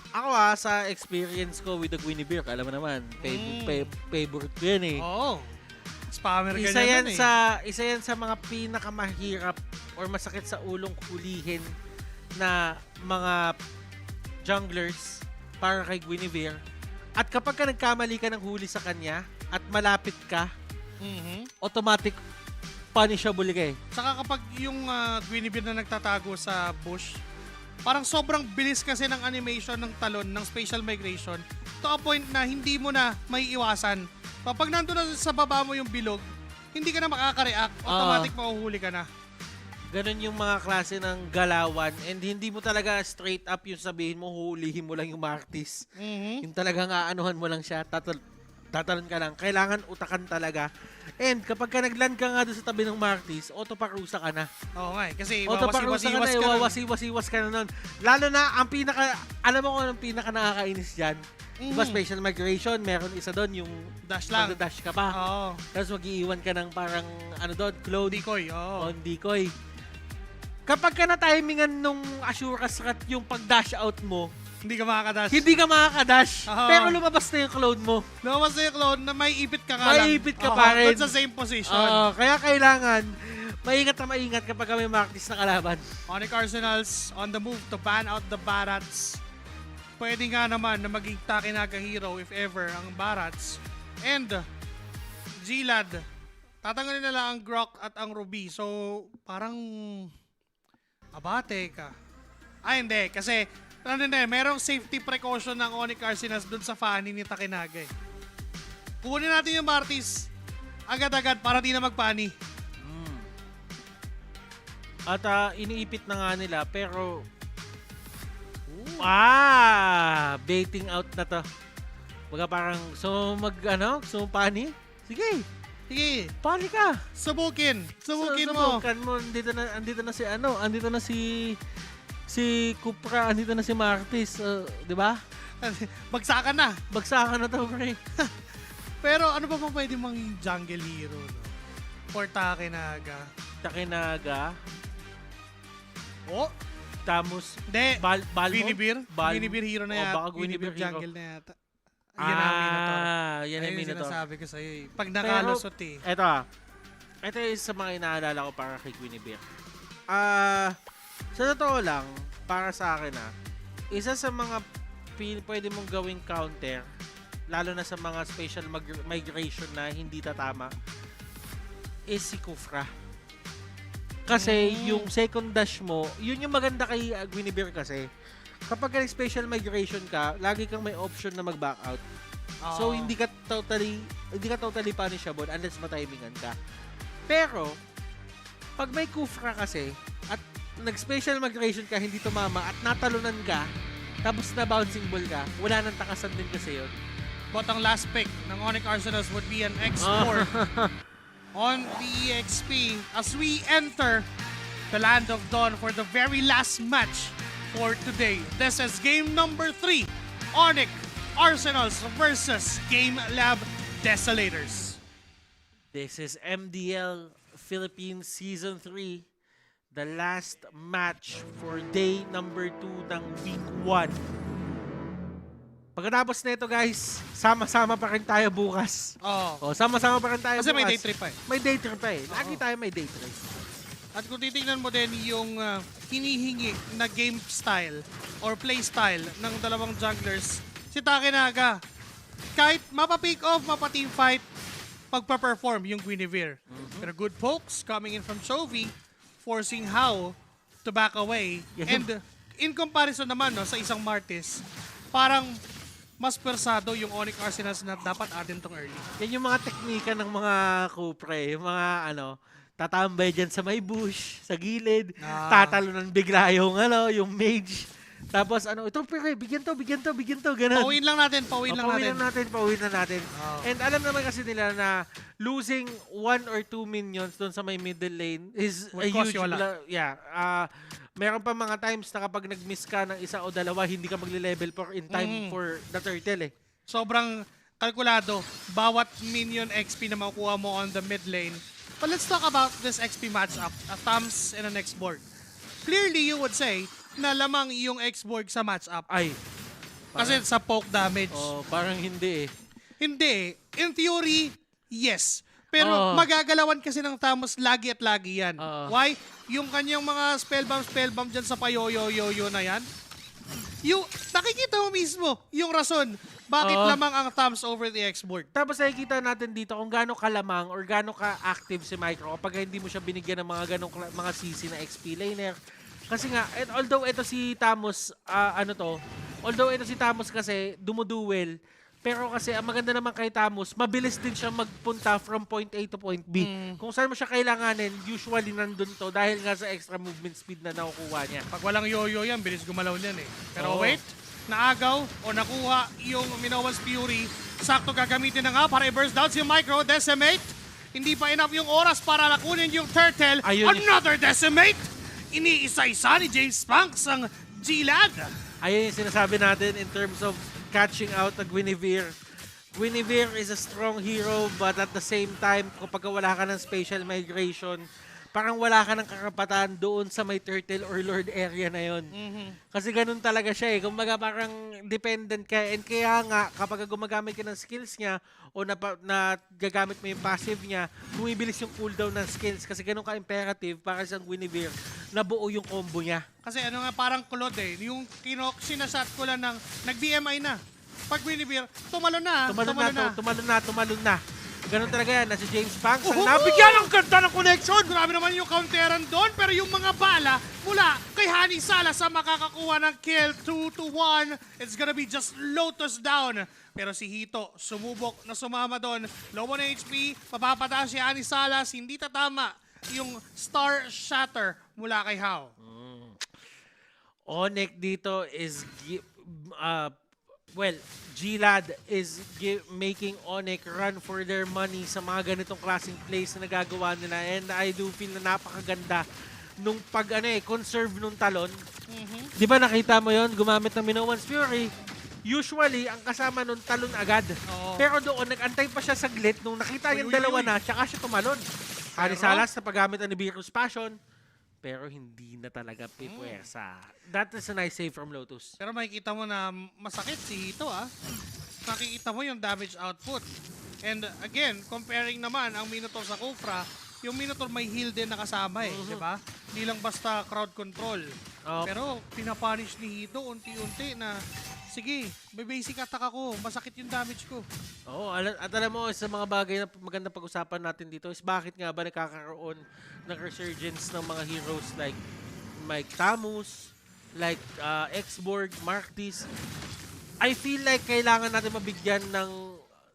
Ako sa experience ko with the Guinevere, alam mo naman, favorite ko yan eh. Oo. Spammer ka Isa yan naman isa yan sa mga pinakamahirap or masakit sa ulong hulihin na mga junglers para kay Guinevere. At kapag ka nagkamali ka ng huli sa kanya at malapit ka, automatic punishable ka eh. Saka kapag yung Guinevere na nagtatago sa bush, parang sobrang bilis kasi ng animation ng talon, ng spatial migration, to a point na hindi mo na may iwasan. Kapag nandun na sa baba mo yung bilog, hindi ka na makaka-react, automatic mahuhuli ka na. Ganun yung mga klase ng galawan and hindi mo talaga straight up yung sabihin mo, hulihin mo lang yung Martis. Yung talagang aanuhan mo lang siya, tatalon ka lang. Kailangan utakan talaga. And kapag ka nagland ka nga doon sa tabi ng Martis, autoparusa ka na. Oo nga eh, kasi Autoparusa ka na, wawasiwas ka na. wawasiwas ka na nun. Lalo na, alam mo kung anong pinaka nakakainis dyan? Diba, special migration, meron isa doon, yung Dash lang. dash ka pa. Oo. Tapos mag-iiwan ka ng parang, doon, cloud. Decoy, oo. On decoy. Kapag ka na-timingan nung Asura's Rat yung pag-dash out mo, Hindi ka makakadash. hindi ka makakadash. Oo. Pero lumabas na yung cloud mo. Lumabas na yung cloud na may ipit ka nga lang. May ipit ka Oo, pa rin. doon sa same position. Kaya kailangan, maingat na maingat kapag may Martis na kalaban. Onyx Arsenals on the move to ban out the Barats. Pwede nga naman na maging Takinaga hero if ever ang Barats. And Gilad, tatanggalin na lang ang Grok at ang Ruby. So, parang abate ka. Hindi. Kasi, merong safety precaution ng Onyx Arsenals dun sa Fanny ni Takinaga eh. Kunin natin yung Martis agad-agad para di na magpani. At iniipit na nga nila, pero baiting out na to. Baga parang, so pani? Sige, pani ka. Subukin mo. Subukan mo. Andito na si Cupra, andito na si Martis, 'di ba? Bagsakan na. Bagsakan na to, pre. Pero ano pa bang pwede mang jungle hero, no? For Takinaga. Takinaga, Oh, Tamus, hindi. Balmond. Guinevere? Guinevere hero na yata. Baka Guinevere hero. jungle na yata. Yan ang Minotaur. Yan ang Ayun yung Minotaur. sinasabi ko sa'yo eh. Pag nakalusot eh. Ito yung sa mga inaalala ko para kay Guinevere. Sa totoo lang, para sa akin isa sa mga pwede mong gawing counter, lalo na sa mga special migration na hindi tatama, is si Kufra. Kasi yung second dash mo, yun yung maganda kay Guinevere kasi. Kapag special migration ka, lagi kang may option na mag-back out. So hindi ka totally punishable unless matimingan ka. Pero pag may Kufra kasi at nag-special migration ka, hindi tumama at natalunan ka, tapos na bouncing ball ka, wala nang takasan din kasi yun. But ang last pick ng Onyx Arsenals would be an X4 on the EXP as we enter the Land of Dawn for the very last match for today. This is game number 3, Onyx Arsenals versus Game Lab Desolators. This is MDL Philippines Season 3, the last match for day number 2 ng week 1. Pagkatapos nito guys, sama-sama pa rin tayo bukas. Sama-sama pa rin tayo Kasi bukas. may day trip pa eh. May day trip pa eh. Lagi tayo may day trip. At kung titingnan mo din yung hinihingi na game style or play style ng dalawang junglers, si Takinaga, kahit mapa-pick off, mapa-team fight, pagpa-perform yung Guinevere. Pero good pokes coming in from Chovy, forcing How to back away. And in comparison naman sa isang Martis, parang mas persado yung Onyx Arsenals na dapat atin tong early. Yan yung mga teknika ng mga kupre, yung mga tatambay dyan sa may bush, sa gilid, tatalunan bigla yung yung mage. Tapos ito pre, bigyan to, ganun. Pauwiin lang natin. Pauwiin na natin. And alam naman kasi nila na losing 1 or 2 minions doon sa may middle lane is a huge meron pa mga times na kapag nag-miss ka ng isa o dalawa, hindi ka magle-level 4 in time for the turtle eh. Sobrang kalkulado. Bawat minion XP na makukuha mo on the mid lane. But let's talk about this XP matchup. A Thumbs and an X-Borg. Clearly, you would say na lamang yung X-Borg sa matchup. Ay, Kasi sa poke damage. Oh, parang hindi eh. Hindi. In theory, yes. Pero Oo. magagalawan kasi ng Tamos lagi at lagi yan. Oo. Why? Yung kanyang mga spellbomb dyan sa payoyo-yo-yo na yan, yung, nakikita mo mismo yung rason bakit Oo. lamang ang Tams over the X-board. Tapos nakikita natin dito kung gaano kalamang or gaano ka-active si Micro kapag hindi mo siya binigyan ng mga ganong mga CC na XP laner. Kasi nga, although ito si Tamos, although ito si Tamos kasi dumuduel, pero kasi ang maganda naman kay Tamos, mabilis din siya magpunta from point A to point B. Kung saan mo siya kailanganin, usually nandun to dahil nga sa extra movement speed na nakukuha niya. Pag walang yo-yo yan, bilis gumalaw niyan eh. Pero Oo. wait, naagaw o nakuha yung Minowan's Fury. Sakto gagamitin na nga para i-burst down si Micro, Decimate. Hindi pa enough yung oras para lakunin yung Turtle. Ayun. Another Decimate! Iniisa-isa ni James Punks ang G-Lad. Ayun yung sinasabi natin in terms of catching out a Guinevere. Guinevere is a strong hero but at the same time, kapag wala ka ng spatial migration, parang wala ka ng karapatan doon sa may turtle or lord area na yon. Kasi ganun talaga siya eh. Kumbaga parang dependent ka. And kaya nga, kapag gumagamit ka ng skills niya o na gagamit mo yung passive niya, bumibilis yung cooldown ng skills. Kasi ganun ka-imperative para sa Guinevere na buo yung combo niya. Kasi ano nga, parang kulod eh. Yung sinasat ko lang ng nag-BMI na. Pag Guinevere, tumalon na. Tumalon na. Ganun talaga yan. Na si James Punks ang Uhu! nabigyan ng ganda ng connection. Grabe naman yung counteran doon, pero yung mga bala mula kay Hani Salas sa makakakuha ng kill 2-1. It's gonna be just Lotus down. Pero si Hito, sumubok na sumama doon. Low on HP, mapapata si Hani Salas, hindi tatama yung Star Shatter mula kay Hao. Onek dito is G-Lad is making Onek run for their money sa mga ganitong klaseng plays na nagagawa nila, and I do feel na napakaganda nung conserve nung talon. Di ba nakita mo yon, gumamit ng Minowan's Fury? Usually, ang kasama nung talon agad. Oo. Pero doon, nag-antay pa siya saglit nung nakita niyang dalawa na, tsaka siya tumalon. Hani Salas sa paggamit ng Nibiru's Passion, pero hindi na talaga pipwersa. That is a nice save from Lotus. Pero makikita mo na masakit si Hito Makikita mo yung damage output. And again, comparing naman ang Minotaur sa Kufra, yung Minotaur may heal din nakasama di ba? Hindi lang basta crowd control. Pero pinapunish ni Hito unti-unti na, sige, may basic attack ako, masakit yung damage ko. Oo, at alam mo, sa mga bagay na maganda pag-usapan natin dito is bakit nga ba nakakaroon ng resurgence ng mga heroes like Mike Tamus, like X-Borg, Marktis. I feel like kailangan natin mabigyan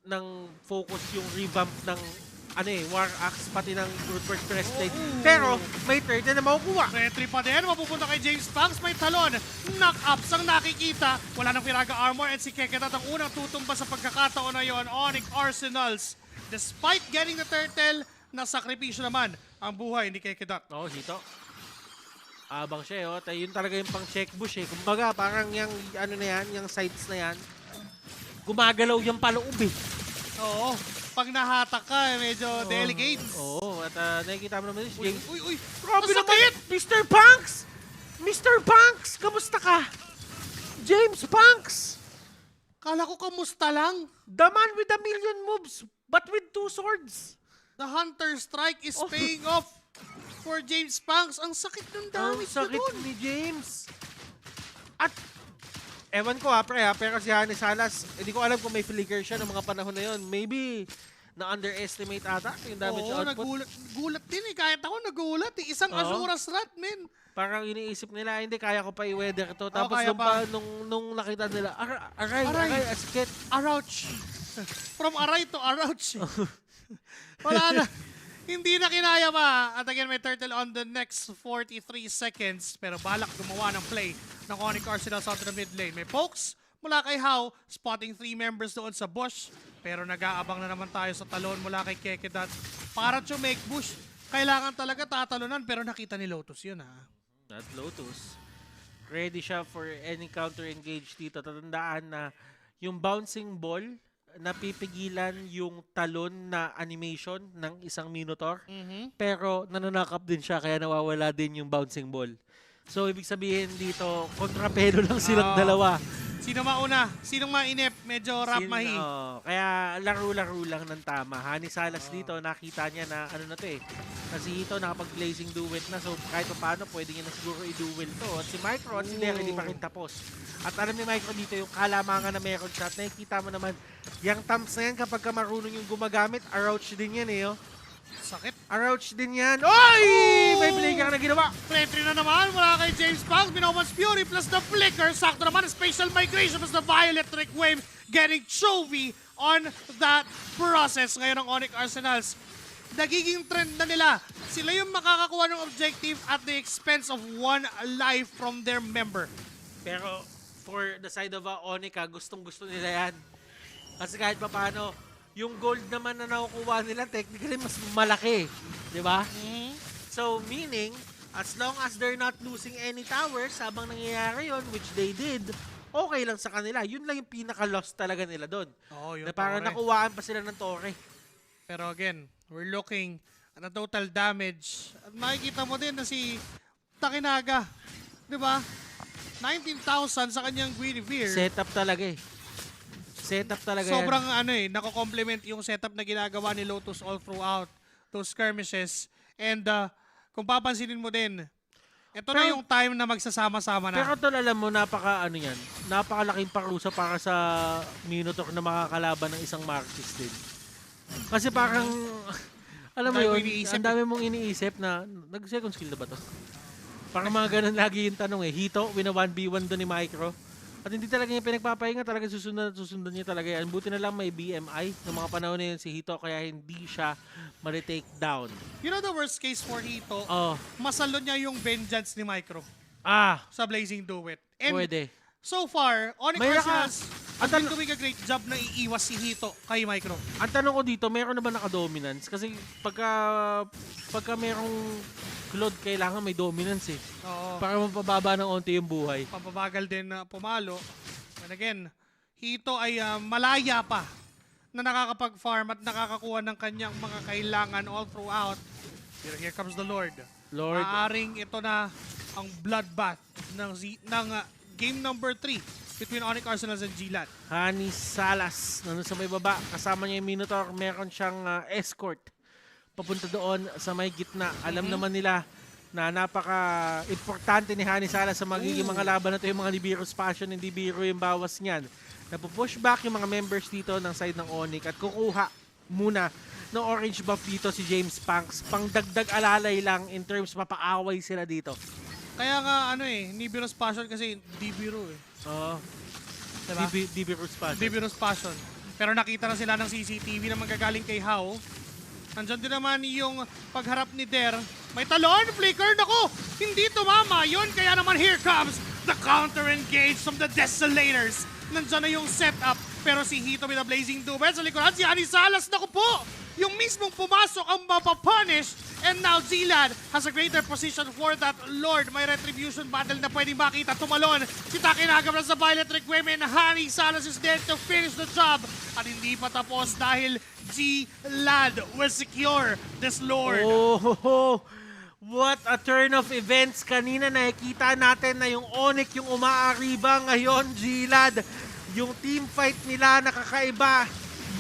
ng focus yung revamp ng War Axe pati ng Rootwork Breastplate. Pero may turtle na makukuha. Retry pa din, mapupunta kay James Punks, may talon. Knock-ups ang nakikita. Wala ng Firaga Armor at si Keketat ang unang tutumba sa pagkakataon na yon. Onyx Arsenals. Despite getting the turtle, nasakripisyo naman ang buhay ni Keketat. Oo, Hito. Abang siya, yun talaga yung pang check bush eh. Kumbaga, parang yung yung sights na yan, gumagalaw yung paloob eh. Oo. Pag nahatak ka, medyo delicate. Oo, at nakikita mo naman si James. Uy! Grabe Ang naman! sakit! Mr. Punks! Mr. Punks! Kamusta ka? James Punks! Kala ko kamusta lang. The man with a million moves, but with 2 swords. The Hunter Strike is paying off for James Punks. Ang sakit ng Ang damage sakit na doon. ni James. At, ewan ko pero si Hani Salas, hindi ko alam kung may flicker siya ng mga panahon na yon. Maybe, na-underestimate ata yung damage Oo, output. nagulat din eh. Kahit ako nagulat eh. Isang Azura's Rat, men. Parang iniisip nila, hindi, kaya ko pa i-weather to. Tapos kaya pa. nung nakita nila, aray, asikit. Arouch. From aray to arouch. Wala na. Hindi na kinaya pa. At again, may turtle on the next 43 seconds. Pero balak gumawa ng play ng Onyx Arsenal sa the mid lane. May pokes mula kay Hao, spotting 3 members doon sa bush. Pero nag-aabang na naman tayo sa talon mula kay Kekedat. Para to make bush, kailangan talaga tatalonan. Pero nakita ni Lotus yun That Lotus. Ready siya for any counter engage dito. Tatandaan na yung bouncing ball, napipigilan yung talon na animation ng isang Minotaur. Pero nananakap din siya kaya nawawala din yung bouncing ball. So ibig sabihin dito, kontrapelo lang silang dalawa. Sino mauna? Sinong mainip? Medyo rap mahi. Kaya laro-laro lang ng tama. Hani Salas dito, nakita niya na ano na to eh. Kasi ito nakapag-blazing duet na. So kahit pa paano, pwede niya na siguro i-duel to. At si Micro at si Derek hindi pa rin tapos. At alam ni Micro dito, yung kalamangan na meron siya. At nakikita mo naman, yung thumbs na yan kapag ka marunong yung gumagamit, Arouch din yan eh. Oh. Sakit. Arouch din yan. Oy! May blinker na ginawa. Entry na naman mula kay James Punks. Binomas Fury plus the Flicker. Sakto naman, Spatial Migration plus the Violet Wave getting Chovy on that process. Ngayon ang Onyx Arsenals, nagiging trend na nila. Sila yung makakakuha ng objective at the expense of one life from their member. Pero for the side of Onika, gustong-gusto nila yan. Kasi kahit pa paano, yung gold naman na nakukuha nila, technically mas malaki. Di ba? So, meaning, as long as they're not losing any towers habang nangyayari yon, which they did, okay lang sa kanila. Yun lang yung pinaka-loss talaga nila doon. Oh, yung na parang torre. nakuhaan pa sila ng torre. Pero again, we're looking at the total damage. At makikita mo din na si Takinaga, di ba? 19,000 sa kanyang Guinevere. Setup talaga eh. Setup talaga yan. Sobrang nako-complement yung setup na ginagawa ni Lotus all throughout those skirmishes. And kung papansinin mo din, ito na yung time na magsasama-sama na. Pero tol, alam mo, napakalaking parusa para sa Minotaur na makakalaban ng isang Marquis din. Kasi parang, alam mo yun, ang dami mong iniisip na, nag-second skill na ba to? Parang mga ganun lagi yung tanong eh. Hito, wina 1v1 doon ni Micro. At hindi talaga niya pinagpapahinga, talaga susundan niya talaga yan. Buti na lang may BMI ng mga panahon na yun si Hito, kaya hindi siya ma-take down. You know the worst case for Hito? Oh. Masalo niya yung vengeance ni Micro sa Blazing Duet. And Pwede. so far, Onyx May Arsenals has been doing a great job na iiwas si Hito kay Micro. Ang tanong ko dito, meron na ba naka-dominance? Kasi pagka merong Claude, kailangan may dominance eh. Oo. Para mapababa ng onti yung buhay. Pampabagal din na pumalo. And again, Hito ay malaya pa na nakakapag-farm at nakakakuha ng kanyang mga kailangan all throughout. Pero here comes the Lord. Maaring ito na ang bloodbath ng game number 3 between Onyx Arsenals and G-Lad. Hani Salas, nandun sa may baba. Kasama niya yung Minotaur. Meron siyang escort papunta doon sa may gitna. Alam naman nila na napaka-importante ni Hani Salas sa magiging mga laban na ito, yung mga Nibiru's Passion, hindi biro yung bawas niyan. Napupush back yung mga members dito ng side ng Onyx at kukuha muna ng orange buff dito si James Punks. Pangdagdag alalay lang in terms mapaaway sila dito. Kaya nga Nibiru's Passion kasi Nibiru eh. Oo. Diba? Nibiru's Passion. Nibiru's Passion. Pero nakita na sila ng CCTV na manggagaling kay Hao. Nandyan din naman yung pagharap ni Der. May talon, flicker, naku! Hindi tumama yun, kaya naman here comes the counter-engage from the Desolators. Nandyan na yung setup, pero si Hito with a blazing duet sa likuran, si Hani Salas, naku po! Yung mismong pumasok ang mapapunish, and now G-Lad has a greater position for that Lord. May retribution battle na pwedeng makita. Tumalon si Takinaga sa Violet Requiem, and Hani Salas is there to finish the job. At hindi pa tapos dahil G-Lad will secure this Lord. Oh, what a turn of events. Kanina nakikita natin na yung Onyx yung umaariba. Ngayon, G-Lad, yung team fight nila nakakaiba.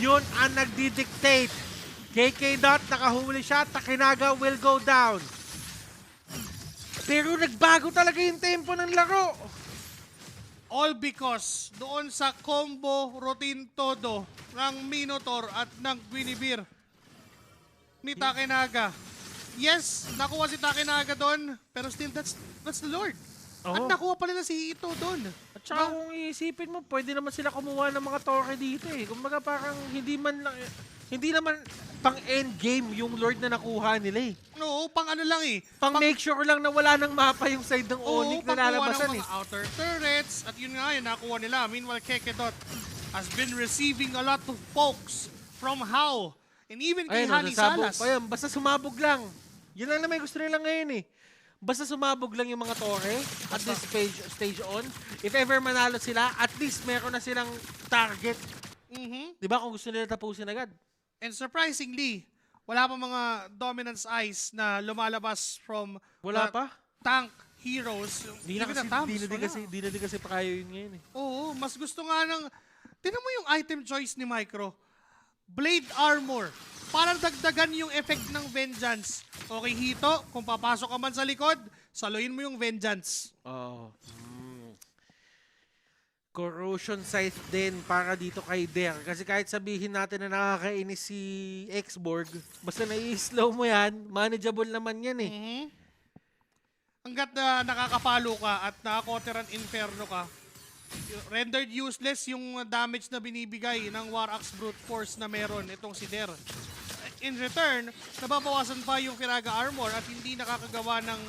Yun ang nagdi-dictate. KK Dot, nakahuli siya. Takinaga will go down. Pero nagbago talaga yung tempo ng laro. All because doon sa combo routine todo ng Minotaur at ng Guinevere ni Takinaga. Yes, nakuha si Takinaga doon, pero still that's the Lord. At nakuha pa nila si Hito doon. At saka kung iisipin mo, pwede naman sila kumuha ng mga torre dito eh. Kumbaga parang hindi naman pang endgame yung Lord na nakuha nila eh. No, pang ano lang eh. Pang make sure lang na wala nang mapa yung side ng Onyx na lalabasan ng eh. mga outer turrets. At yun nga yun, nakuha nila. Meanwhile, Kekedot has been receiving a lot of pokes from Hao. And even kay Hani Salas. Ayun, basta sumabog lang. Yun lang naman gusto nila ngayon eh. Basta sumabog lang yung mga torre at this stage on. If ever manalo sila, at least meron na silang target. Diba kung gusto nila tapusin agad. And surprisingly, wala pa mga dominance eyes na lumalabas from Wala pa? tank heroes. Di na din kasi pa kaya yun ngayon eh. Oo, mas gusto nga ng... Tinan mo yung item choice ni Micro. Blade Armor. Para dagdagan yung effect ng Vengeance. Okay, Hito, kung papasok ka man sa likod, saluhin mo yung Vengeance. Oh. Corrosion Scythe din para dito kay Der. Kasi kahit sabihin natin na nakakainis si X-Borg, basta nai-slow mo yan, manageable naman yan eh. Hanggat nakakapalo ka at nakakoteran Inferno ka, rendered useless yung damage na binibigay ng War Axe Brute Force na meron itong si Der. In return, nababawasan pa yung Firaga Armor at hindi nakakagawa ng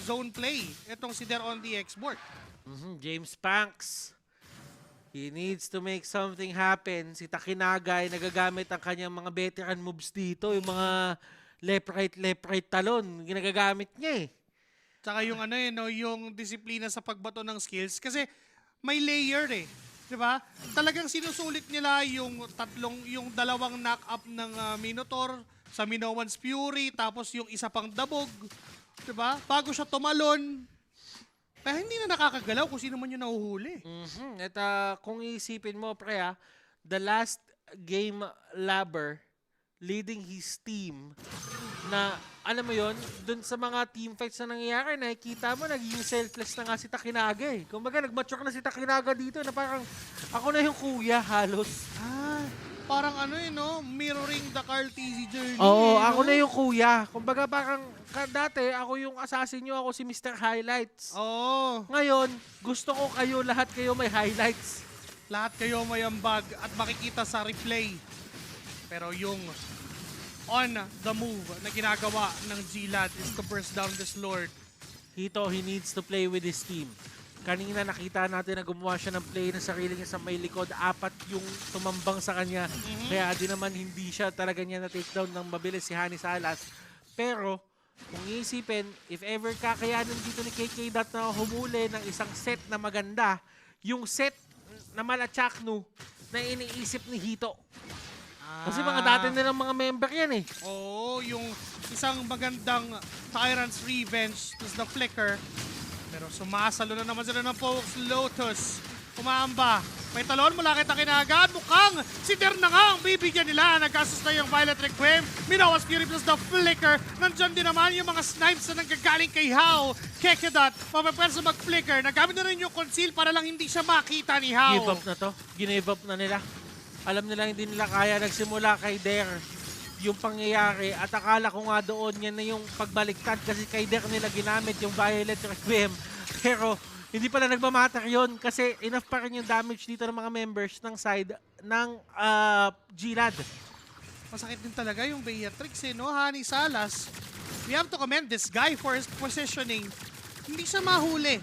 zone play itong si Der on the X-Board. James Panks. He needs to make something happen. Si Takinaga ay nagagamit ang kanyang mga veteran moves dito. Yung mga left, right talon. Ginagagamit niya eh. Tsaka yung yung disiplina sa pagbato ng skills. Kasi may layer eh. Diba? Talagang sinusulit nila yung dalawang knock-up ng Minotaur sa Minoan's Fury, tapos yung isa pang dabog. Diba? Bago siya tumalon. Kaya hindi na nakakagalaw kung sino man yung nahuhuli. At kung iisipin mo, pre, the last game labber leading his team na, alam mo yon, dun sa mga team fights na nangyayari, nakikita mo, naging selfless na nga si Takinaga eh. Kumbaga, nag-mature na si Takinaga dito na parang, ako na yung kuya, halos. Parang mirroring the Carl TZ journey. Oo, ako na yung kuya. Kumbaga, parang, dati, ako yung assassin nyo, ako si Mr. Highlights. Oo. Ngayon, gusto ko lahat kayo may highlights. Lahat kayo may ambag at makikita sa replay. Pero yung on the move na ginagawa ng G-Lad is to burst down this Lord. Hito, he needs to play with his team. Kanina nakita natin na gumawa siya ng play ng sarili niya sa may likod. 4 yung tumambang sa kanya. Kaya di naman hindi siya talaga niya na-takedown ng mabilis si Hani Salas. Pero, kung iisipin, if ever kakayanan dito ni KK Dot na humuli ng isang set na maganda, yung set na Malachaknu na iniisip ni Hito. Kasi mga dati nilang mga member yan eh. Oo, yung isang magandang Tyrant's Revenge plus the Flicker. Pero sumasalo na naman sila ng Pokes Lotus. Umaamba. May talon mula kay Takinaga. Mukhang si Der na nga ang bibigyan nila. Nagkasus na yung Violet Requiem. Minowa's Fury plus the Flicker. Nandyan din naman yung mga snipes na nanggagaling kay Hao. Kekedot, mapapwersa mag-flicker. Nagamit na rin yung conceal para lang hindi siya makita ni Hao. Give up na to. Give up na nila. Alam nila hindi nila kaya. Nagsimula kay Der yung pangyayari. At akala ko nga doon yan na yung pagbaliktad kasi kay Der nila ginamit yung Violet Requiem. Pero hindi pala nagmamatter yun kasi enough pa rin yung damage dito ng mga members ng side ng G-Lad. Masakit din talaga yung Beatrix no? Hani Salas. We have to commend this guy for his positioning. Hindi siya mahuli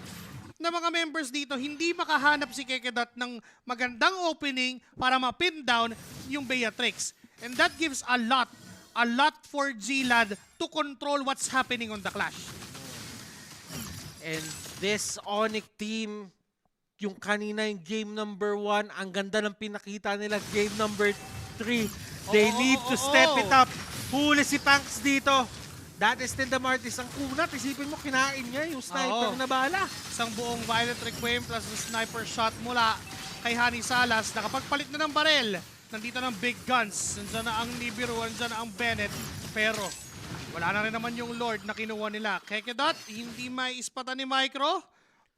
na mga members dito, hindi makahanap si Kekedot ng magandang opening para ma-pin down yung Beatrix. And that gives a lot for G-Lad to control what's happening on the Clash. And this Onyx team, yung kanina yung game number 1, ang ganda ng pinakita nila. Game number 3, they need to step it up. Huli si Panks dito. That is Tindamartis. Ang kunat, isipin mo, kinain niya yung sniper na bala. Isang buong Violet Requiem plus the sniper shot mula kay Hani Salas. Nakapagpalit na ng barel. Nandito ng big guns. Nandiyan na ang Nibiru, nandiyan na ang Bennett. Pero wala na rin naman yung Lord na kinuha nila. Kekedot, hindi may ispatan ni Micro.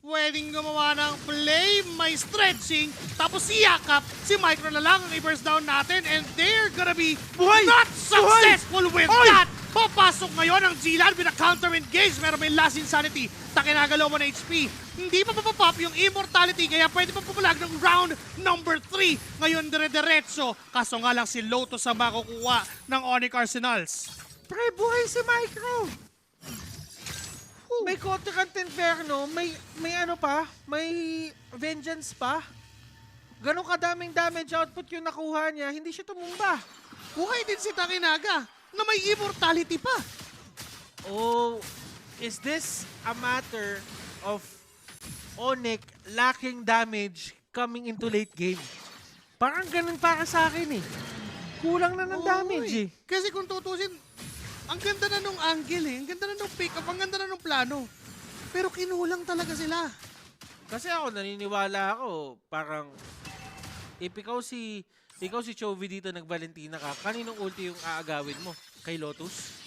Pwedeng gumawa ng play, may stretching, tapos siyakap, si Micro na lang ang i-burst down natin and they're gonna be not successful with that! Papasok ngayon ang G-Lad with a counter-engage, pero may last insanity, Takinagalaw mo na HP. Hindi pa mapapop yung immortality, kaya pwede pa pumalag ng round number 3. Ngayon dire-diretso, kaso nga lang si Lotus ang makukuha ng Onyx Arsenals. Pre, buhay si Micro! May Contract Inferno, may ano pa, may Vengeance pa. Ganon kadaming damage output yung nakuha niya, hindi siya tumumba. Buhay din si Takinaga na may immortality pa. Oh, is this a matter of Onyx lacking damage coming into late game? Parang ganun para sa akin eh. Kulang na ng damage eh. Kasi kung tutusin, ang ganda na nung angle eh. Ang ganda na nung pick-up. Ang ganda na nung plano. Pero kinulang talaga sila. Kasi ako, naniniwala ako, parang, if ikaw si Chovy dito nag-Valentina ka, kaninong ulti yung aagawin mo? Kay Lotus?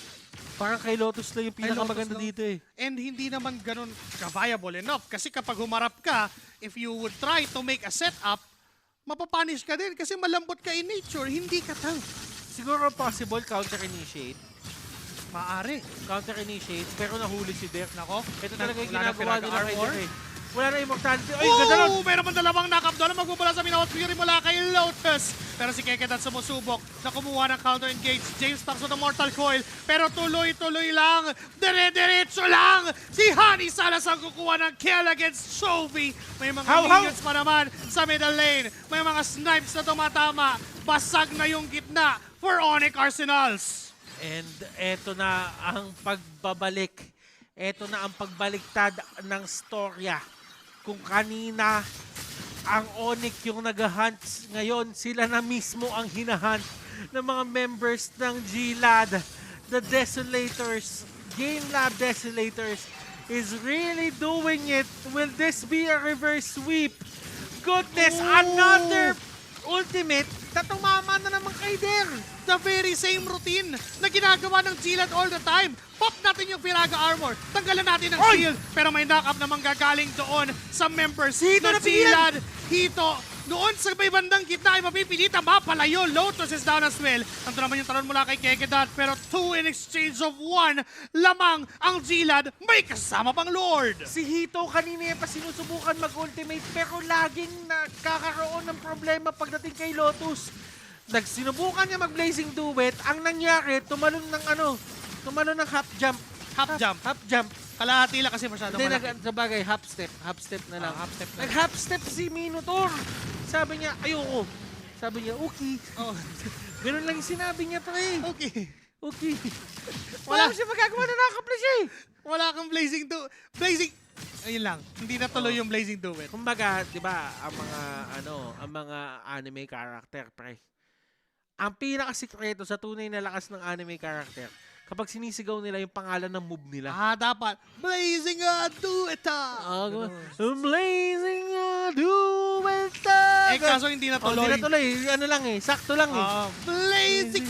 Parang kay Lotus lang yung pinakamaganda Lotus lang. dito eh. And hindi naman ganun ka-viable enough. Kasi kapag humarap ka, if you would try to make a setup, mapapunish ka din kasi malambot ka in nature, hindi ka tank. Siguro possible counter-initiate. Maaari. Counter-initiate, pero nahuli si Dirk. Nako, Ito talaga yung wala na ginagawa nila kay armor. Dirk eh. Wala na immortality. Ay, ganda nun! Meron man dalawang knock-up doon na magmumula sa Minawat Fury mula kay Lotus. Pero si Kekedat sumusubok na kumuha ng counter-engage. James Thompson ng Mortal Coil. Pero tuloy-tuloy lang. Dire-diretso lang. Si Honey Salas ang kukuha ng kill against Chovy. May mga minions pa naman sa middle lane. May mga snipes na tumatama. Basag na yung gitna for Onyx Arsenals. And eto na ang pagbabalik. Eto na ang pagbaliktad ng storya. Kung kanina ang Onyx yung nag-hunt, ngayon sila na mismo ang hinahunt ng mga members ng GLAD. The Desolators, Game Lab Desolators is really doing it. Will this be a reverse sweep? Goodness, another ultimate na tumama na naman kay Der. The very same routine na ginagawa ng GLAD all the time. Pop natin yung Firaga Armor. Tanggalan natin ang shield. Pero may knock-up namang gagaling doon sa members Hito ng napigilan! GLAD. Hito, doon sa may bandang gitna ay mapipilita, mapalayo. Lotus is down as well. Ando naman yung talon mula kay Kekedat. Pero 2 in exchange of 1. Lamang ang GLAD. May kasama pang Lord. Si Hito kanina pa sinusubukan mag-ultimate pero laging nakakaroon ng problema pagdating kay Lotus. Nagsinubukan niya mag-blazing duet. Ang nangyari, tumalon ng half jump. Half jump. Kalahati lang kasi masyado Hindi, malaki. sabagay, half step na lang. Half step na. Nag-half step si Minotaur. Sabi niya, ayoko. Sabi niya, okay. Oh, Ganun lang yung sinabi niya, pre. okay. Okay. Wala. Wala siya magagawa na nakakapla siya eh. Wala kang blazing do. Blazing. Ayun lang. Hindi na tuloy yung blazing duet. Kumbaga, 'di ba, ang mga anime character, pre. Ang pinakasikreto sa tunay na lakas ng anime character, kapag sinisigaw nila yung pangalan ng move nila. Dapat. Blazing dueta. Blazing duet. Kaso hindi na tuloy. Hindi na tuloy. Ano lang eh, sakto lang eh. Blazing.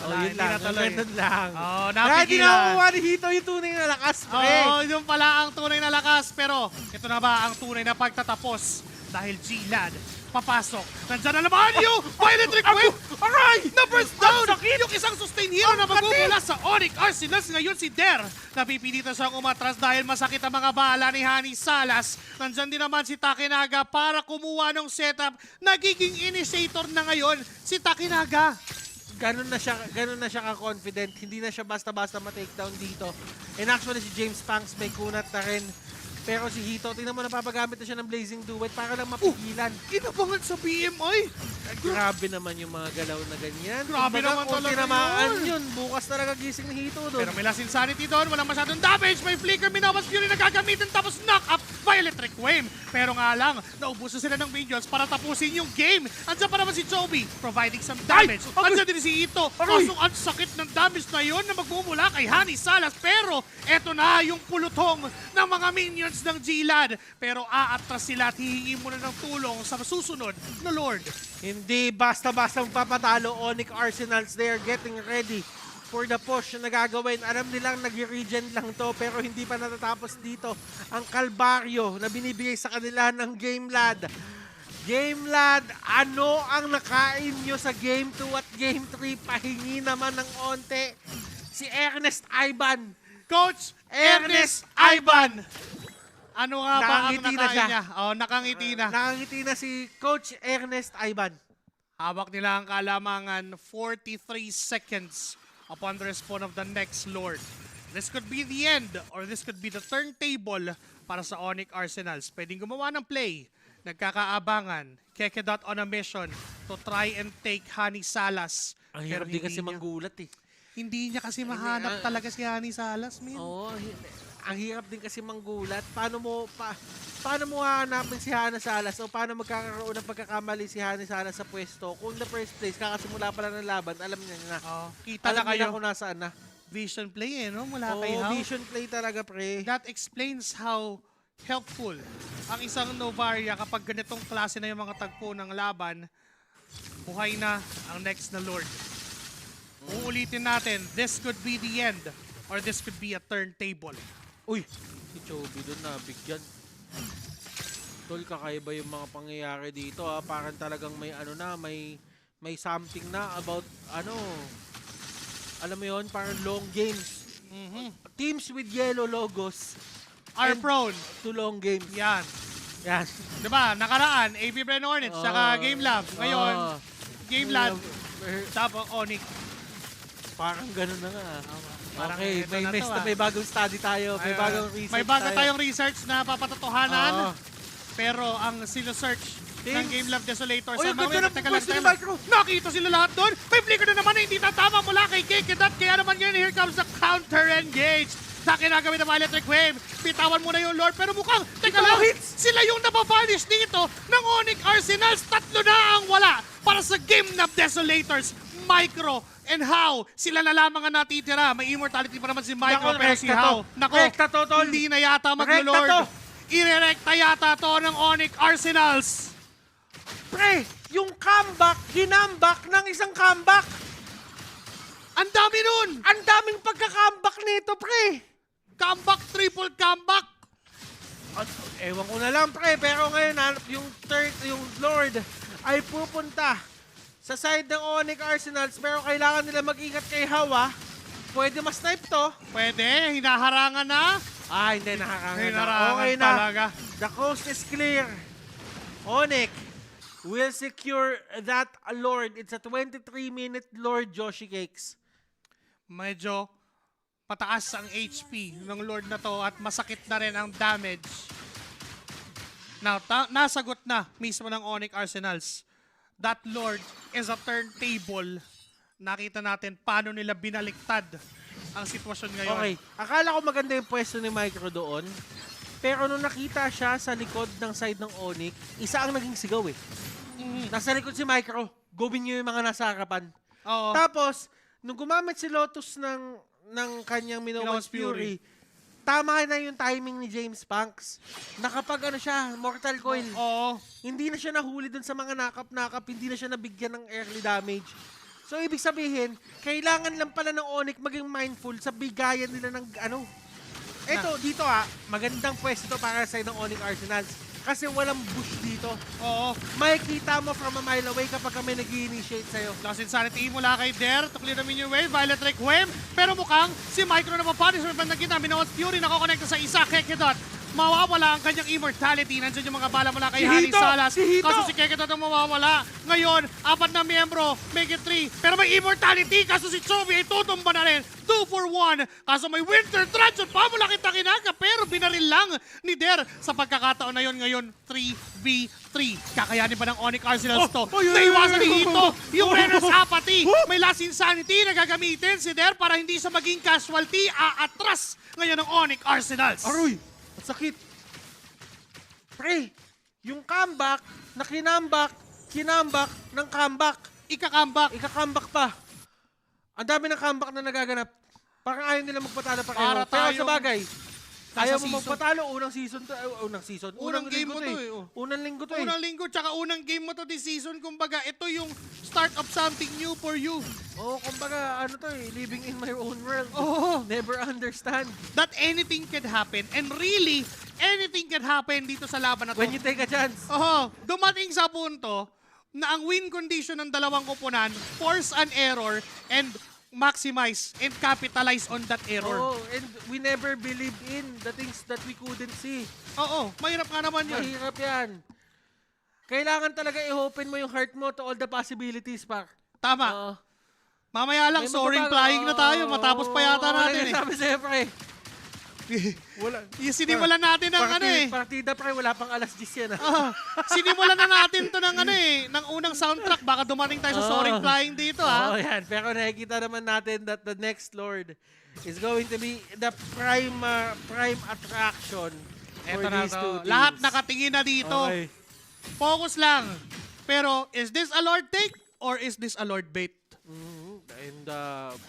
Yun hindi lang. na tuloy. Ganun lang. Kaya di Napigilan. nakukuha ni Hito yung tunay na lakas, pre. Yung pala ang tunay na lakas. Pero, ito na ba ang tunay na pagtatapos? Dahil GLAD, papasok. Nandyan na naman yung Violet Wave! Aray! Na-burst down! Yung isang sustain hero na magmumula sa Onyx Arsenals. Ngayon si Der. Napipilitan siyang umatras dahil masakit ang mga bala ni Honey Salas. Nandyan din naman si Takinaga para kumuha ng setup. Nagiging initiator na ngayon si Takinaga. Ganun na siya ka-confident. Hindi na siya basta-basta ma-takedown dito. And actually si James Panks may kunat na rin. Pero si Hito, tingnan mo, napapagamit na siya ng Blazing Duet para lang mapigilan. Kinabangan sa BMI. Grabe naman yung mga galaw na ganyan. Grabe naman kung talaga tinamaan yun. yun. Bukas talaga gising ni Hito doon. Pero may last insanity doon, walang masyadong damage, may flicker, Minabas Fury na gagamitin tapos knock up Violet Requiem. Pero nga lang, naubusan sila ng minions para tapusin yung game. Andiyan pa naman si Chovy, providing some damage. Andiyan din si Ito, kaso ang sakit ng damage na yun na magmumula kay Honey Salas. Pero eto na yung pulutong ng mga minions ng GLAD. Pero aatras sila at hihingi muna ng tulong sa susunod na Lord. Hindi basta-basta magpapatalo. Onyx Arsenals, they are getting ready for the push na gagawin. Alam nilang nag-regen lang to pero hindi pa natatapos dito ang kalbaryo na binibigay sa kanila ng GameLad. GameLad, ano ang nakain nyo sa Game 2 at Game 3? Pahingi naman ng onte. Si Ernest Ivan. Coach Ernest Ivan! Ano nga ba ang Nakangiti na nakain siya. niya? Nakangiti na. Nakangiti na si Coach Ernest Ivan. Hawak nila ang kalamangan 43 seconds upon the respawn of the next Lord. This could be the end or this could be the turntable para sa Onyx Arsenals. Pwedeng gumawa ng play. Nagkakaabangan. Kekedot on a mission to try and take Honey Salas. Ang hirap din kasi manggulat eh. Hindi niya kasi mahanap talaga si Honey Salas, man. Oo, ang hirap din kasi manggulat. Paano mo hahanapin si Hana Salas o paano magkakaroon ng pagkakamali si Hana Salas sa pwesto? Kung in the first place, kakasimula pa lang ng laban, alam niya na. Kita na Alam niya kayo. kung nasaan na. Vision play no? Mula kay Oo, Hao. vision play talaga, pre. That explains how helpful ang isang Novaria kapag ganitong klase na yung mga tagpo ng laban. Buhay na ang next na Lord. Uulitin natin, this could be the end or this could be a turntable. Uy, si Chovy doon nabigyan. Tol, kakaiba yung mga pangyayari dito ha. Parang talagang may ano na, may something na about ano. Alam mo yon, parang long games. Teams with yellow logos Are and prone. to long games. Yan. Yan. Diba? Nakaraan, AB Bren Hornets, saka Game Lab. Ngayon, Game Lab, tapos Onyx. Parang ganun na nga. Parang Okay, ito may, na may, to, may bagong study tayo. May bagong research may bago tayo. tayong research na papatotohanan. Oo. Pero ang sino-search ng Teams. Game Lab Desolator Oy, sa ang ganda ng teka lang, pwesto ni teka lang. Micro. Nakita sila lahat doon. May flicker na naman na hindi tatama mula kay Kekedat. Kaya naman ngayon, here comes the counter-engage. Sa kinagawin ng Electric Wave. Pitawan muna yung Lord. Pero mukhang, teka lang, sila yung nababanish dito ng Onyx Arsenals. 3 na ang wala para sa Game Lab Desolators. Micro and Hao, sila na lamang ang natitira. May immortality pa naman si Micro, Nako, pero si rekta to. Hao. Nako, Rekta to, tol. hindi na yata Rekta mag-Lord. to. Irerekta yata to ng Onyx Arsenals. Pre, yung comeback, ginambak ng isang comeback. Ang dami nun! Ang daming pagka-comeback nito, pre. Comeback, triple comeback. At, ewan ko na lang, pre. Pero ngayon, yung Lord ay pupunta sa side ng Onyx Arsenals. Pero kailangan nila mag-ingat kay Hawa. Pwede ma-snipe to. Pwede, hinaharangan na. Hindi nakakanga na. Hinaharangan Okay na. talaga. The coast is clear. Onyx will secure that Lord. It's a 23-minute Lord, Joshi Cakes. Medyo pataas ang HP ng Lord na to at masakit na rin ang damage. Now, nasagot na mismo ng Onyx Arsenals. That Lord is a turntable. Nakita natin paano nila binaliktad ang sitwasyon ngayon. Okay, akala ko maganda yung pwesto ni Micro doon. Pero nung nakita siya sa likod ng side ng Onyx, isa ang naging sigaw eh. Nasa likod si Micro, gawin niyo yung mga nasa harapan. Oo. Tapos, nung gumamit si Lotus ng kanyang Minowan's Minowan's Fury. Fury, tama na yung timing ni James Punks. Nakapag ano siya, Mortal Coil. Oo. Hindi na siya nahuli dun sa mga nakap-nakap, hindi na siya nabigyan ng early damage. So, ibig sabihin, kailangan lang pala ng Onyx maging mindful sa bigayan nila ng ano. Eto, dito magandang pwesto para sa ng Onyx Arsenals. Kasi walang bush dito. Oo. Makikita mo from a mile away kapag kami nag-i-initiate sa'yo. Lost Insanity mula kay Dare to clear the minion wave. Violet Drake Wave. Pero mukhang si Micro na mapunish. May bandang Minowan's Fury nakakonekta sa isa. Kekedot. Mawawala ang kanyang immortality. Nandiyan yung mga bala mula kay Si Hani Hito! Salas. Si Hito! Kaso si Kekedot ang mawawala. Ngayon, 4 na miyembro. Make it 3. Pero may immortality. Kaso si Chovy ay tutumba na rin. 2 for 1. Kaso may Winter Transit pa mula kay Takinaga. Pero binaril lang ni Der sa pagkakataon na yon. Ngayon, 3v3. Kakayanin ba ng Onyx Arsenals to? Naiwasan ni Hito. Yung Renner's Apathy. May Last Insanity na gagamitin si Der para hindi siya maging casualty. Aatras ngayon ng Onyx Arsenals. Aroy! Sakit! Pre, yung comeback na kinambak ng comeback. Ika-comeback. Ika-comeback pa. Ang dami ng comeback na nagaganap. Parang ayaw nila magpatalo pa Para kayo. Pero tayong sa bagay, ayaw mo season. magpatalo unang season. Unang game linggo mo to eh. Unang linggo to eh. Unang linggo, tsaka unang game mo to this season. Kumbaga, ito yung start of something new for you. Oo, kumbaga, ano to eh, living in my own world. Oo. Never understand. That anything can happen. And really, anything can happen dito sa laban na to. When you take a chance. Dumating sa punto na ang win condition ng dalawang koponan, force an error and maximize and capitalize on that error. Oh, and we never believed in the things that we couldn't see. Oo, mahirap nga naman yun. Mahirap yan. Kailangan talaga i-open mo yung heart mo to all the possibilities, Pak. Tama. Oo. Mamaya lang, May soaring magbabago. flying na tayo. Matapos pa yata natin eh. Sabi sa'yo, pre. Wala. Yung sinimulan natin ng ano eh. Partida, pre, wala pang alas 10 yan. Sinimulan na natin to ng ano eh, ng unang soundtrack. Baka dumating tayo sa soaring flying dito Oo, yan. Pero nakikita naman natin that the next Lord is going to be the prime attraction for Eto na these to. two teams. Lahat nakatingin na dito. Okay. Focus lang. Pero, is this a Lord take or is this a Lord bait? And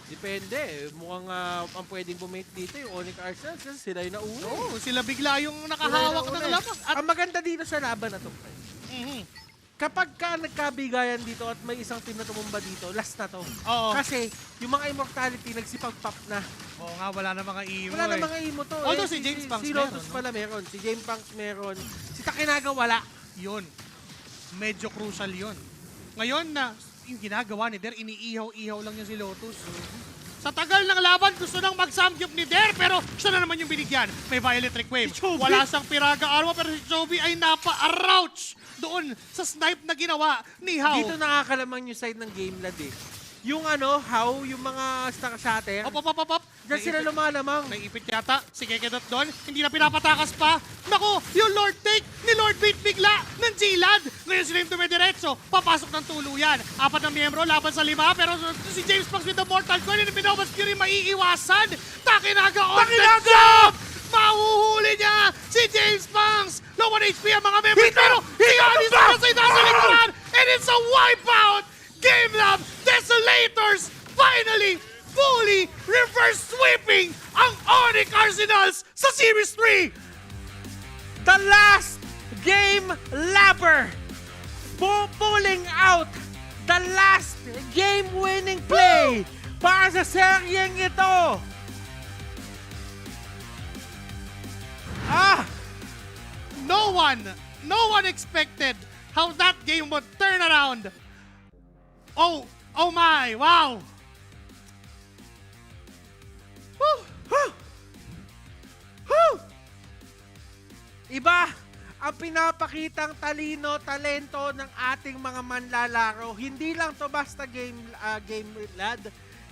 depende. Mukhang ang pwedeng bumate dito yung Onyx Arsenal kasi sila yung nauna. Oo, sila bigla yung nakahawak ng lamang. At Ang maganda dito sa laban na to, pre, kapag ka nagkabigayan dito at may isang team na tumumba dito, last na to. Oo. Kasi yung mga Immortality nagsipag-pop na. Oo nga, wala na mga imo. Wala na mga imo to. Although si James Punks si Lotus meron, no? pala meron. Si James Punks meron. Si Takinaga wala. Yun. Medyo crucial yun. Ngayon na yung ginagawa ni Der, iniihaw-ihaw lang niya si Lotus. Sa tagal ng laban, gusto nang mag-samgyup ni Der, pero siya na naman yung binigyan. May Violet Wave. Si Chovy! Wala siyang Piraga Arma, pero si Chovy ay napa-arouch doon sa snipe na ginawa ni Hao. Dito nakakalamang yung side ng game lad eh. Yung how, yung mga stock shatter, Op. dyan sila lumalamang. Naipit yata si Kekedot doon. Hindi na pinapatakas pa. Naku, yung Lord Take ni Lord Beat bigla ng G-Lad. Ngayon sila yung dumidiretso. Papasok ng tuluyan. 4 na miyembro laban sa 5. Pero si James Punks with the Mortal Coil and Binobas Fury maiiwasan. Takinaga on the jump! Mahuhuli niya si James Punks. Low on HP ang mga members. Pero si Anis na sa itaas sa likuran. And it's a wipeout! Game Lab Desolators finally fully reverse sweeping ang Onyx Arsenals sa Series 3! The last game labber pulling out the last game-winning play para sa seryeng ito. No one expected how that game would turn around. Oh my, wow! Iba ang pinapakitang talino, talento ng ating mga manlalaro. Hindi lang to basta game lad.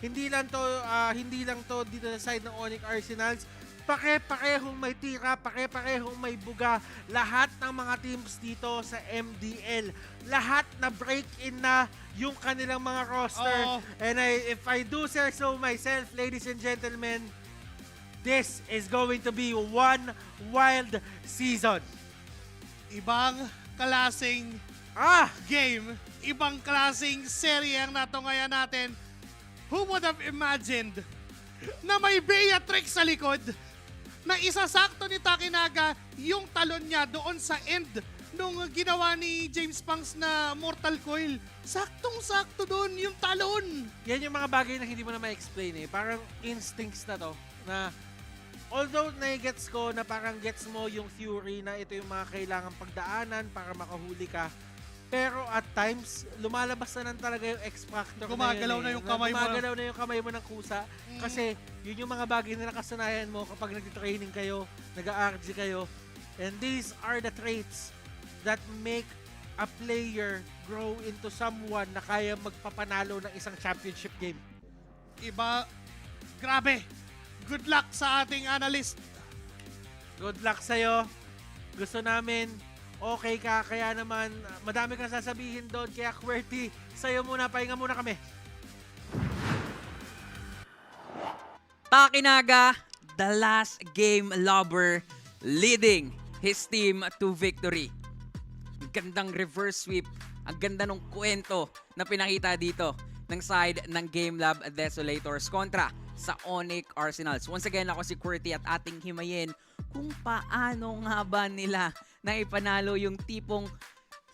Hindi lang to dito sa side ng Onyx Arsenals. Pare-parehong may tira, pare-parehong may buga. Lahat ng mga teams dito sa MDL, lahat na break-in na yung kanilang mga roster. Oo. And if I do say so myself, ladies and gentlemen, this is going to be one wild season. Ibang klaseng game, ibang klaseng serye ang natungayan natin. Who would have imagined na may Beatrix sa likod? Na isasakto ni Takinaga yung talon niya doon sa end nung ginawa ni James Punks na Mortal Coil. Saktong-sakto doon yung talon. Yan yung mga bagay na hindi mo na ma-explain eh. Parang instincts na to. Na although na-gets ko na parang gets mo yung theory na ito yung mga kailangan pagdaanan para makahuli ka. Pero at times, lumalabas na lang talaga yung X-Factor Gumagalaw na na yun. yung kamay mo. Gumagalaw na yung kamay mo ng kusa. Kasi yun yung mga bagay na nakasanayan mo kapag nag-training kayo, nag-RG kayo. And these are the traits that make a player grow into someone na kaya magpapanalo ng isang championship game. Iba, grabe. Good luck sa ating analyst. Good luck sa'yo. Gusto namin okay ka, kaya naman madami kang sasabihin doon. Kaya QWERTY, sa'yo muna, pahinga muna kami. Takinaga, the last game lover, leading his team to victory. Ang gandang reverse sweep, ang ganda ng kwento na pinakita dito ng side ng Game Lab Desolators kontra sa Onyx Arsenals. Once again, ako si QWERTY at ating himayin kung paano nga ba nila na ipanalo yung tipong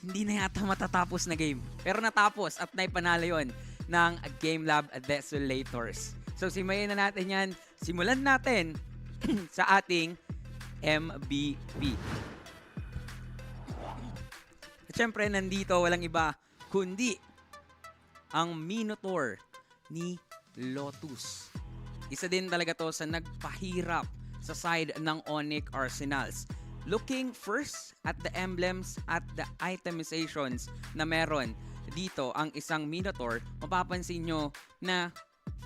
hindi na yata matatapos na game. Pero natapos at naipanalo yon ng Game Lab Desolators. So simayin na natin yan. Simulan natin sa ating MVP. At syempre, nandito walang iba kundi ang Minotaur ni Lotus. Isa din talaga to sa nagpahirap sa side ng Onyx Arsenals. Looking first at the emblems at the itemizations na meron dito ang isang Minotaur, mapapansin nyo na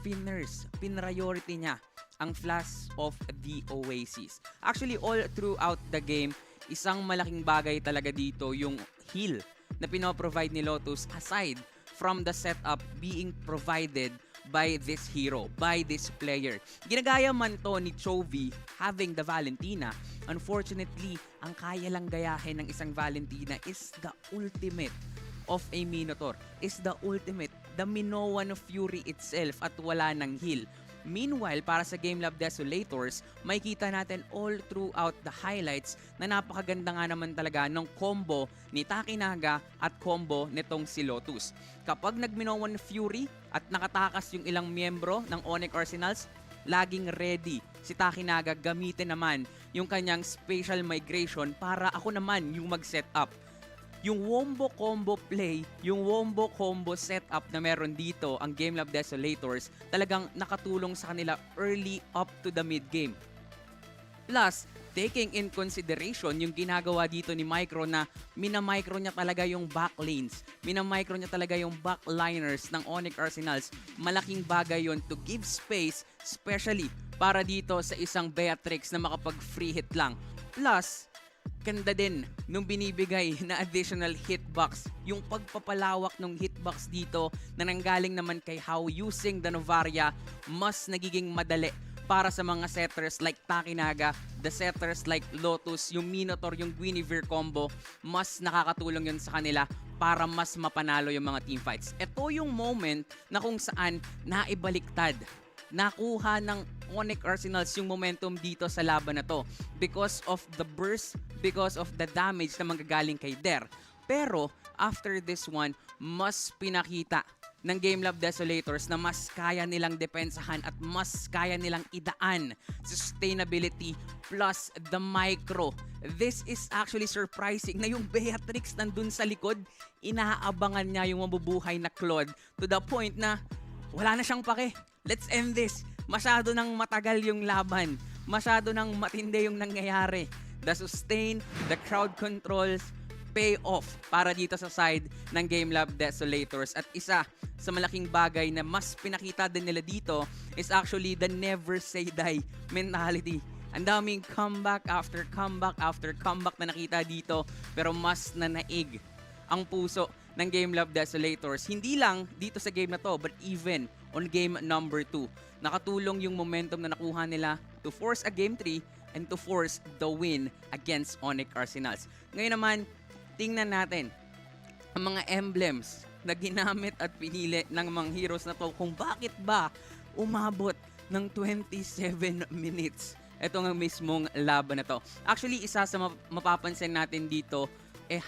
pinriority niya ang Flash of the Oasis. Actually, all throughout the game, isang malaking bagay talaga dito yung heal na pinoprovide ni Lotus aside from the setup being provided by this hero, by this player. Ginagaya man to ni Chovy having the Valentina. Unfortunately, ang kaya lang gayahin ng isang Valentina is the ultimate of a Minotaur, is the ultimate the Minoan Fury itself at wala ng heal. Meanwhile, para sa Gamelab Desolators, makikita natin all throughout the highlights na napakaganda nga naman talaga ng combo ni Takinaga at combo nitong si Lotus. Kapag nag-Minoan Fury at nakatakas yung ilang miyembro ng Onyx Arsenals, laging ready si Takinaga gamitin naman yung kanyang spatial migration para ako naman yung mag-set up. Yung wombo combo play, yung wombo combo setup na meron dito ang Gamelab Desolators, talagang nakatulong sa kanila early up to the mid game. Plus, taking in consideration yung ginagawa dito ni Micro na minamicro niya talaga yung back lanes, minamicro niya talaga yung backliners ng Onyx Arsenals, malaking bagay yon to give space, especially para dito sa isang Beatrix na makapag free hit lang. Plus, ganda din nung binibigay na additional hitbox. Yung pagpapalawak ng hitbox dito na nanggaling naman kay How using the Novaria, mas nagiging madali para sa mga setters like Takinaga, the setters like Lotus, yung Minotaur, yung Guinevere combo, mas nakakatulong yun sa kanila para mas mapanalo yung mga teamfights. Ito yung moment na kung saan naibaliktad, nakuha ng Onyx Arsenals yung momentum dito sa laban na to because of the burst, because of the damage na manggagaling kay Der. Pero after this one, mas pinakita ng Gamelab Desolators na mas kaya nilang depensahan at mas kaya nilang idaan sustainability plus the micro. This is actually surprising na yung Beatrix nandun sa likod, inaabangan niya yung mabubuhay na Claude to the point na wala na siyang pake. Let's end this. Masyado nang matagal yung laban. Masyado nang matindi yung nangyayari. The sustain, the crowd controls, pay off para dito sa side ng Gamelab Desolators. At isa sa malaking bagay na mas pinakita din nila dito is actually the never say die mentality. Ang daming comeback after comeback after comeback na nakita dito, pero mas nanaig ang puso ng Gamelab Desolators. Hindi lang dito sa game na to, but even on game number 2. Nakatulong yung momentum na nakuha nila to force a game 3 and to force the win against Onyx Arsenals. Ngayon naman, tingnan natin ang mga emblems na ginamit at pinili ng mga heroes na to kung bakit ba umabot ng 27 minutes ito nga mismong laban na to. Actually, isa sa mapapansin natin dito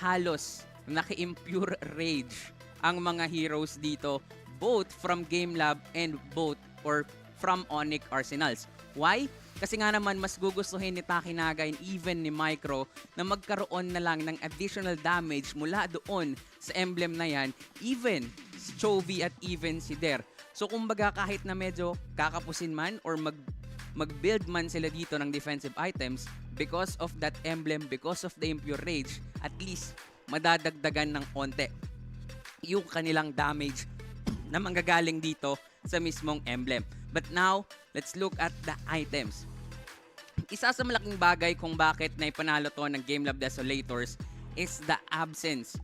halos naka-impure rage ang mga heroes dito, both from Gamelab and both or from Onyx Arsenals. Why? Kasi nga naman mas gugustuhin ni Takinaga and even ni Micro na magkaroon na lang ng additional damage mula doon sa emblem na yan, even si Chovy at even si Der. So kumbaga kahit na medyo kakapusin man or mag-build man sila dito ng defensive items, because of that emblem, because of the impure rage, at least madadagdagan ng onte yung kanilang damage na manggagaling dito sa mismong emblem. But now, let's look at the items. Isa sa malaking bagay kung bakit na ipanalo to ng Gamelab Desolators is the absence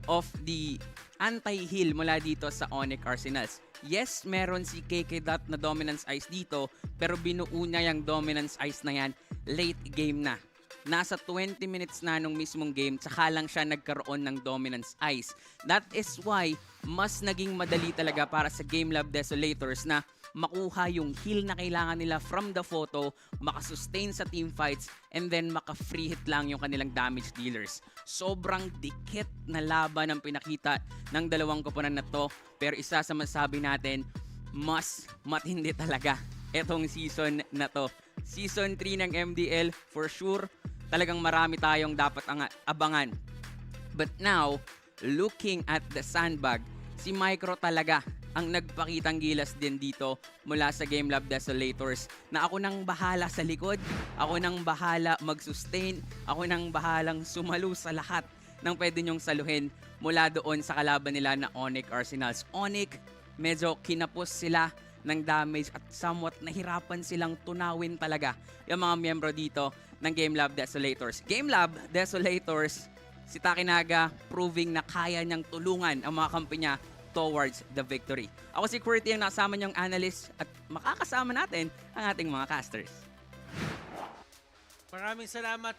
of the anti-heal mula dito sa Onyx Arsenals. Yes, meron si KK Dot na Dominance Ice dito, pero binuo niya yung Dominance Ice na yan late game na. Nasa 20 minutes na nung mismong game, tsaka lang siya nagkaroon ng Dominance Ice. That is why mas naging madali talaga para sa Gamelab Desolators na makuha yung heal na kailangan nila from the photo, makasustain sa team fights, and then maka-free hit lang yung kanilang damage dealers. Sobrang dikit na laban ang pinakita ng dalawang koponan na to, pero isa sa masabi natin, mas matindi talaga etong season na to. Season 3 ng MDL, for sure, talagang marami tayong dapat abangan. But now, looking at the sandbag, si Micro talaga ang nagpakitang gilas din dito mula sa Gamelab Desolators na ako nang bahala sa likod, ako nang bahala mag-sustain, ako nang bahalang sumalo sa lahat ng pwede nyong saluhin mula doon sa kalaban nila na Onyx Arsenals. Onyx, medyo kinapos sila ng damage at somewhat nahirapan silang tunawin talaga yung mga miyembro dito ng Gamelab Desolators. Gamelab Desolators, si Takinaga proving na kaya niyang tulungan ang mga kampi niya towards the victory. Ako si QWERTY ang nakasama niyong analyst at makakasama natin ang ating mga casters. Maraming salamat,